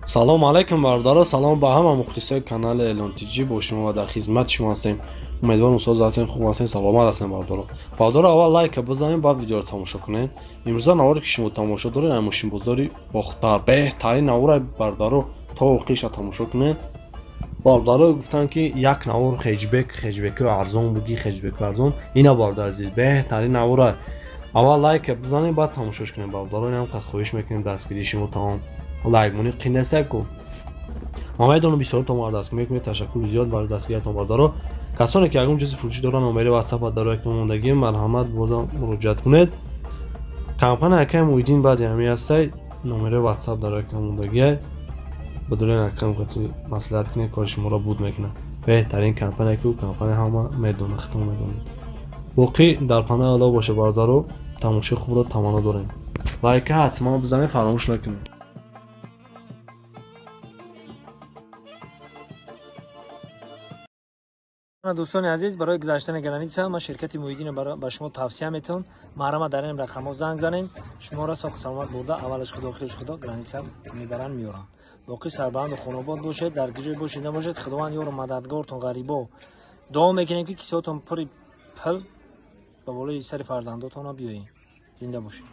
салом алайкум бардора, салом ба ҳама мухлисои канали Элон Тиҷи бо шумо ва дар хизмати шумо ҳастем. умедворам усоз ҳастем, хуб ҳастем, саломат ҳастем бардора. Бардора аввал лайка бизанед, баъд видеоро тамошо кунед. имрӯза наворе ки шумо тамошо доред, машинбозори бохтар беҳтарин навора бардора то охириша тамошо кунед. бардора гуфтанд ки як навор хеҷбеки арзон буги, хеҷбеки арзон. ина бардора азиз беҳтарин навора. аввал лайка бизанед, баъд тамошош кунед бардора. инам ка хоҳиш мекунем дастгирии шумо тамом лайк монӣ қиннестаку. ма медонам бисёртон мар дастгирӣ мекунед. ташаккури зиёд барои дастгириятон бардора. касоне ки ягон ҷизи фурӯшӣ доранд, номери ватсапа дар роҳи мондагӣ марҳамат бозам муроҷиат кунед. компания якай Муҳиддин баъди ҳамин ҳастай, номери ватсап дар роҳи мондагӣ. بدون کم کسی مسئله کنه کار شما را بود میکنه. بهترین کمپانی که کمپانی همه میدونه ختم میدونه. باقی در پناه الله باشه بردارو تماشای خوب رو تمنا داریم. لایک حتما بزنید فراموش نکنید. دوستان عزیز برای گذاشتن گرانیت ما شرکت مویدین به شما توصیه میتون مرا در این رقم زنگ زنین شما را ساخت سلامت برده اولش خدا آخرش خدا گرانیت میبرن میارن. باقی سربلند و خانواد باشید در گیجای باشید نباشید خداوند یار مددگارتون غریبا دعا میکنیم که کیساتون پری پل به بالای سر فرزنداتون بیاین زنده باشید.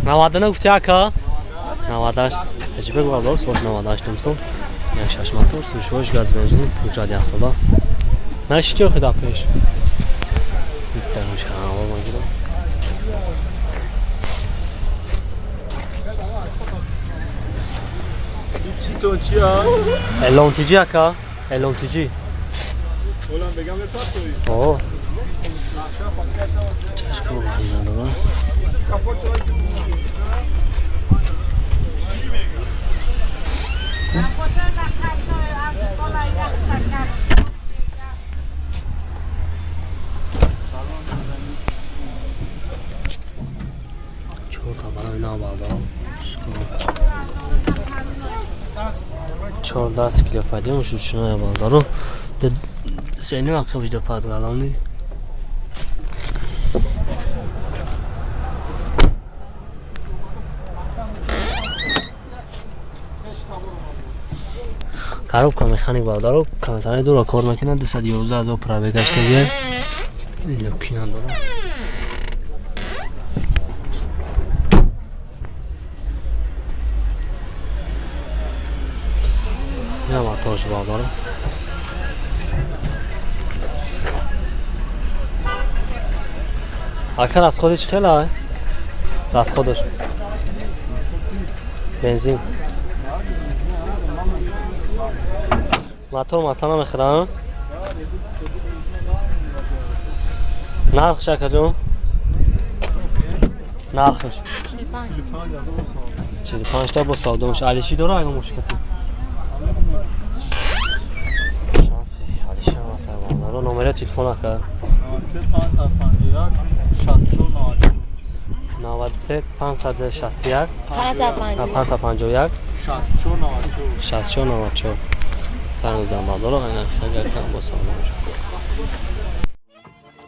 99 گفتی اکا 98 هجبه گوالدار سوش 98 نمسون یک شش موتور سوشوش گاز بنزین حجرات یاسالا نشی چه خدا پیش نیستمش هوا میگیرم چی تو چیا؟ الان تیجی اکا الان تیجی اولم بگم پاتوی اوه چشکو بزنم با چهار تا برای نابادرم 14 کیلو فایده میشه چنای بادرو سینی وقت وجود پادگالانی کاروب که مکانیک بادرو کمیسانی دو را کار میکنه 211,000 پرابه گشته بیه لوکینان داره یا ماتاش بادرو اکن از خودش خیلی های؟ از خودش بنزین موتور مثلا میخرن نرخش اکا جون نرخش 45 تا با ساده میشه علیشی داره اگه مشکلی شانسی علیشی هم اصلا بانده نمره تلفون اکا 93 561 551 64 سلام زنبادار آقای نفسگر کم با سلام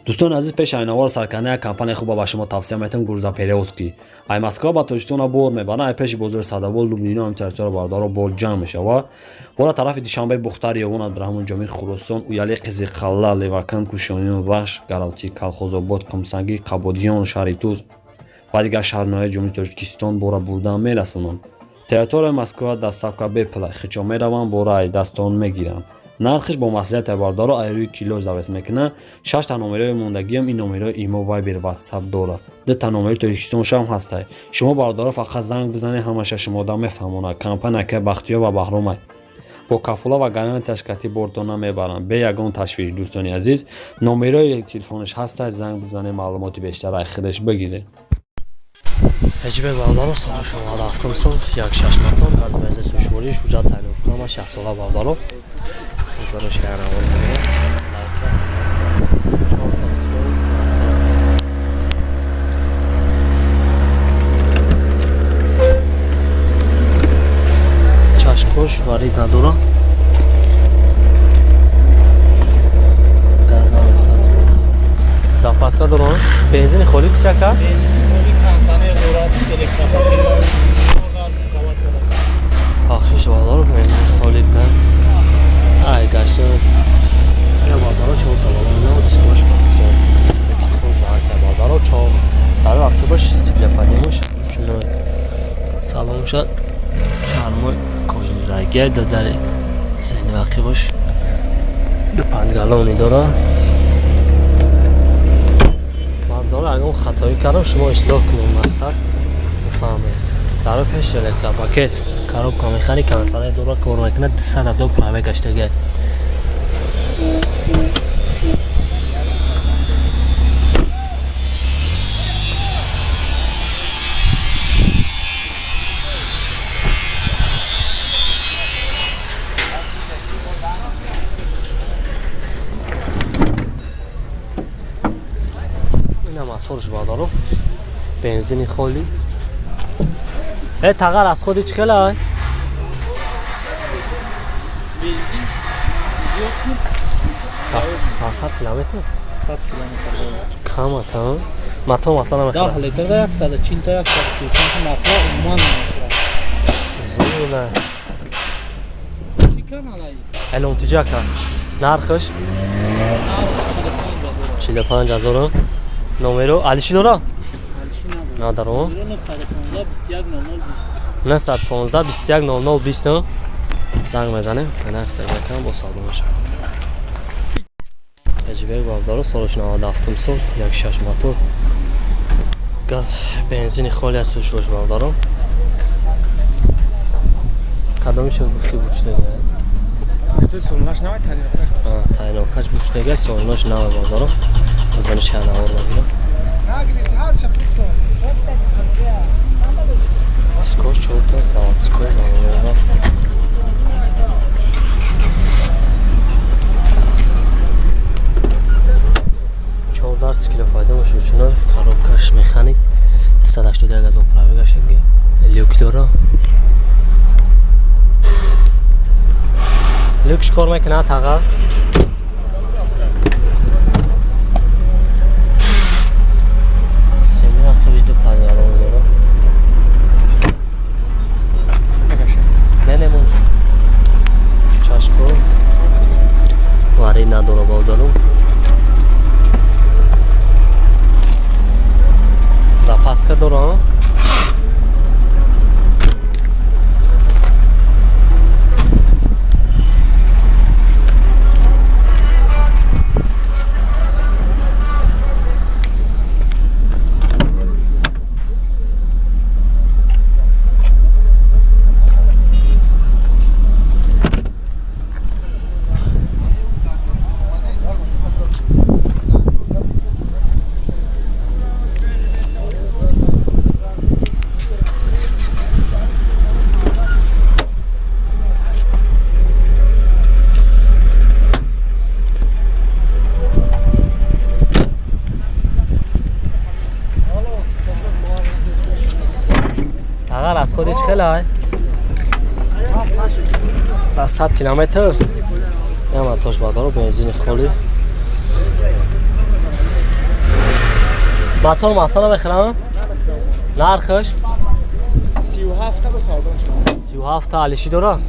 دوستان عزیز پیش اینوار سرکنه کمپانی خوب با شما توصیه میتونم گروزا پیروسکی ای مسکو با توشتون بور میبرن ای پیش بزرگ صداول لوبنینا هم ترتیب باردار بول جمع میشه و بالا طرف دیشانبه بختاری اون در همون جامعه خراسان و یالی قزی خلا لیواکن کوشانیون وحش گالتی کالخوزآباد قمسنگی قبادیان شریتوز و دیگر شهرهای جمهوری تاجیکستان بورا بردن میرسونن تئاتر مسکو دستاکا بپلا خچا میروان بورای دستان میگیرن نرخش با مسئولیت باردار ایروی کیلو زاویس میکنه 6 تا نمره موندگی هم این نمره ایمو وایبر واتساپ داره 2 تا نمره تلویزیون شام هسته شما باردار فقط زنگ بزنید همش شما دا میفهمونه کمپانی که بختیار و بهرام با کفالا و گارانتی تشکیلاتی بردن میبرن به یگان تشویق دوستان عزیز نمره تلفنش هسته زنگ بزنید معلوماتی بیشتر از خودش بگیرید هجبه بادارو سال شما رفتم سال یک شش موتور از مرز سوشوری شجاع تعریف کنم 6 ساله بادارو بزرگش کردم چشم‌کش وارد ندارم گاز نمی‌سازم زاپاسکا دارم بنزین خالی چه که بخشش خانم کاجنزایگه در ذهن واقعی باش 2-5 گالونی داره داره. اگه اون خطایی کردم شما اصلاح کنیم مقصد بفهمه در پیش رلکسا پاکت کارو کامیخانی کنسانه دورا کار میکنه 200,000 پرامه گشتگه موتورش بادارو بنزینی خالی تغییر از خودی چه خیلی بس 100 کیلومتر 100 کیلومتر کم موتور مثلا 10 لیتر دا 140 تا 135 مافیا عموما زونه چیکار علی الان تجاکا نرخش 45,000 نمرو علیشی داره ندارم 915 21 00 20 زنگ بزنه من اختار میکنم با ساده میشه عجیبه داره سالش 97 سال یک 6 موتور گاز بنزین خالی از سوش باش دارم کدومی شد گفتی بوشته تو سولناش نوای تعیناکش بوشته سالناش نوای دارم از دانش کنه آور بگیرم سکوش چورتا ساعت سکوش نمونه 14 کیلو فایده باشه چون کاروکاش مکانیک 280 از اون پراوی قشنگه لیوک داره لیوکش کار میکنه تاقا سیمی آخرش دو پنج علامه داره نه مونج چاشکو واری نداره بودارم Zapaska dora. اگر از خودش خیلی از 100 کیلومتر هم اتاش بادارو بنزین خالی موتور مثلا بخرم نرخش 37 تا به ساده شد 37 تا علیشی داره علیشی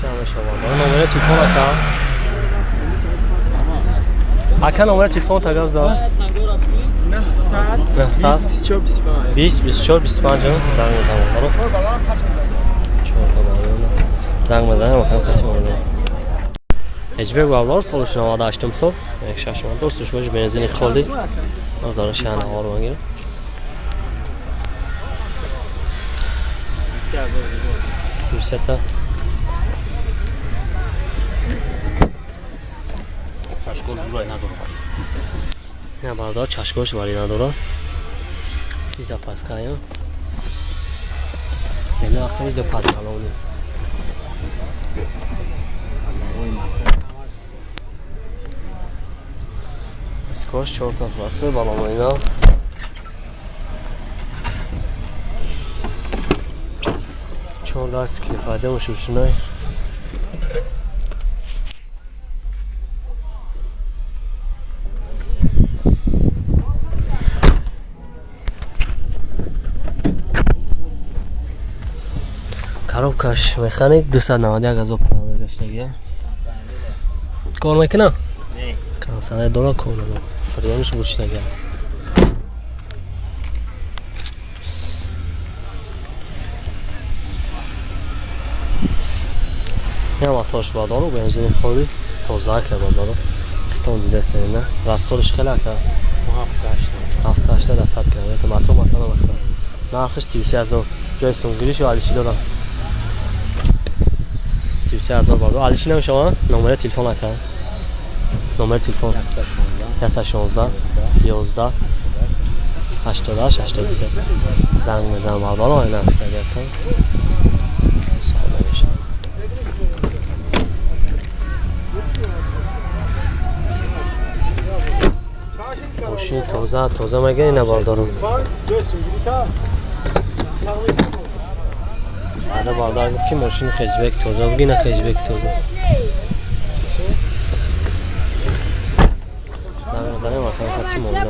همه شما داره نمره تلفن اکا نمره تلفن تا گم زد نه 100 24 25 20 24 25 زنگ بزنم برو زنگ بزنم میخوام کسی مونده اجبه بابلار سالش 98 سال یک 6 ماه درستش باشه بنزین خالی از داره شهنه ها رو بگیرم 33 تا چشکول زورای نداره نه بردار چشکوش واری نداره بیزا پس خواهیم سیلی آخرش دو پد کلونی دیسکاش 4 تا پلاسه بالام اینا $4 کیلو فایده باشه بشنای کاروکاش مکانیک 291 از اپرا گشتگیه کار میکنه؟ نه کانسانه دولا کار نمو فریانش بوشتگیه این موتورش بردار و بنزین خوری تازه که بردار خیتون دیده سینه راست خودش خیلی که 7-8 درصد کرده که موتور مثلا بخره نرخش 33,000 جای سونگیریش و علیشی دارم 33,000 بردار علیشی نمیشه نمره تلفن نکرد نمره تلفن 116 11 88 83 زنگ بزن بردار و اینه افتاده کن ساده میشه ماشین تازه مگه اینه بردارم بعد بردار گفت که ماشین خیجبک تازه بگی نه خیجبک تازه زنگ بزنیم مکان کتی موبیل